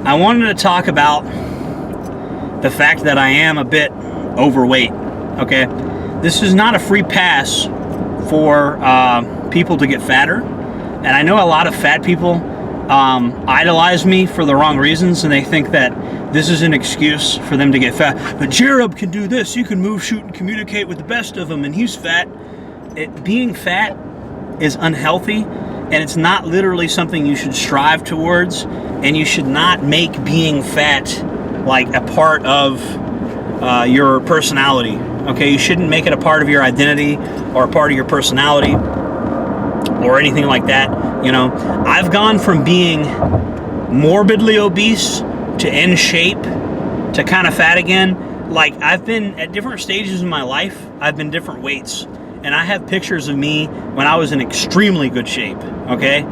I wanted to talk about the fact that I am a bit overweight. Okay, this is not a free pass for people to get fatter, and I know a lot of fat people idolize me for the wrong reasons, and they think that this is an excuse for them to get fat. But Jared can do this. You can move, shoot, and communicate with the best of them, and he's fat. Being fat is unhealthy, and it's not literally something you should strive towards, and you should not make being fat like a part of your personality. Okay, you shouldn't make it a part of your identity or a part of your personality or anything like that. You know, I've gone from being morbidly obese to in shape to kind of fat again. Like, I've been at different stages in my life, I've been different weights, and I have pictures of me when I was in extremely good shape. Okay,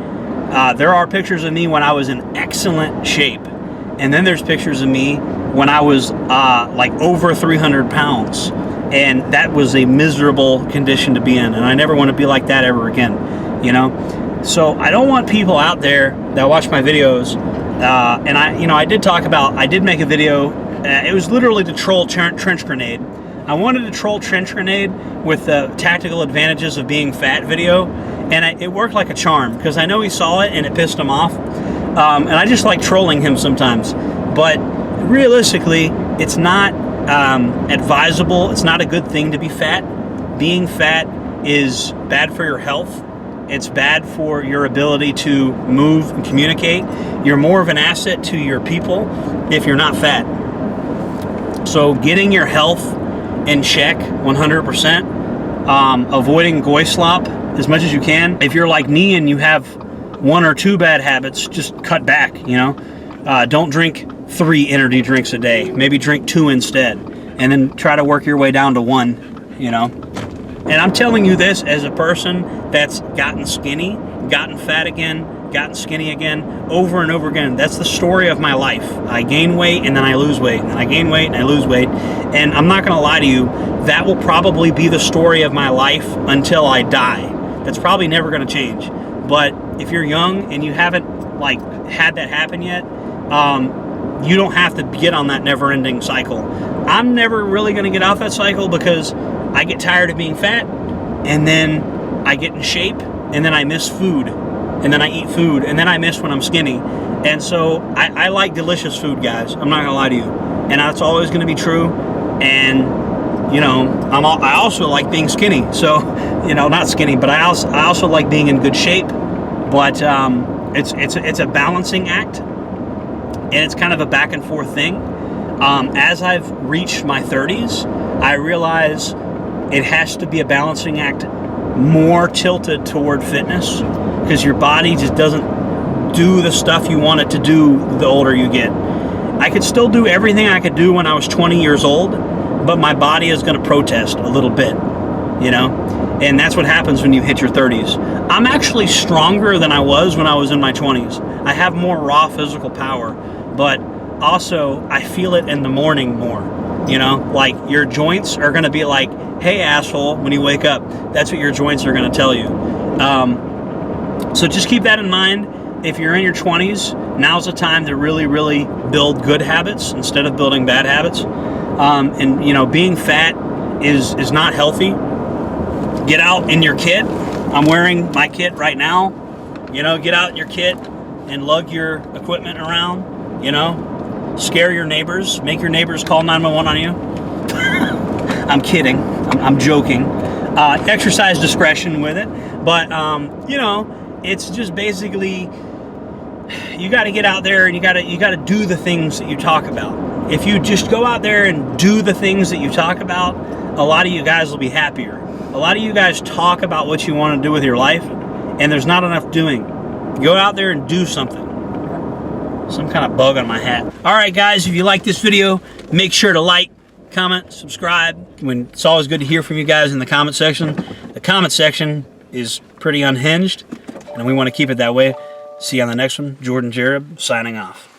there are pictures of me when I was in excellent shape, and then there's pictures of me when I was like over 300 pounds, and that was a miserable condition to be in, and I never want to be like that ever again, you know? So I don't want people out there that watch my videos, and I did make a video, it was literally to troll trench grenade. I wanted to troll trench grenade with the tactical advantages of being fat video, and it worked like a charm, because I know he saw it and it pissed him off, and I just like trolling him sometimes. But realistically, it's not advisable. It's not a good thing to be fat. Being fat is bad for your health. It's bad for your ability to move and communicate. You're more of an asset to your people if you're not fat. So getting your health in check 100%, avoiding goy slop as much as you can. If you're like me and you have one or two bad habits, just cut back, you know. Don't drink 3 energy drinks a day. Maybe drink 2 instead, and then try to work your way down to 1, you know. And I'm telling you this as a person that's gotten skinny, gotten fat again, gotten skinny again, over and over again. That's the story of my life. I gain weight and then I lose weight, and I gain weight and I lose weight. And I'm not gonna lie to you, that will probably be the story of my life until I die. That's probably never gonna change. But if you're young and you haven't like had that happen yet, you don't have to get on that never-ending cycle. I'm never really going to get off that cycle, because I get tired of being fat, and then I get in shape, and then I miss food, and then I eat food, and then I miss when I'm skinny. And so I like delicious food, guys. I'm not going to lie to you. And that's always going to be true. And, you know, I also like being skinny. So, you know, not skinny, but I also like being in good shape. But it's a balancing act. And it's kind of a back and forth thing. As I've reached my 30s, I realize it has to be a balancing act more tilted toward fitness, because your body just doesn't do the stuff you want it to do the older you get. I could still do everything I could do when I was 20 years old, but my body is going to protest a little bit, you know? And that's what happens when you hit your 30s. I'm actually stronger than I was when I was in my 20s. I have more raw physical power, but also I feel it in the morning more, you know? Like, your joints are gonna be like, hey asshole, when you wake up. That's what your joints are gonna tell you. So just keep that in mind. If you're in your 20s, now's the time to really, really build good habits instead of building bad habits. And, you know, being fat is not healthy. Get out in your kit. I'm wearing my kit right now. You know, get out in your kit and lug your equipment around. You know, scare your neighbors, make your neighbors call 911 on you. I'm kidding. I'm joking. Exercise discretion with it. But, you know, it's just basically, you got to get out there and you got to do the things that you talk about. If you just go out there and do the things that you talk about, a lot of you guys will be happier. A lot of you guys talk about what you want to do with your life, and there's not enough doing. Go out there and do something. Some kind of bug on my hat. All right, guys, if you like this video, make sure to like, comment, subscribe. It's always good to hear from you guys in the comment section. The comment section is pretty unhinged, and we want to keep it that way. See you on the next one. Jordan Jared, signing off.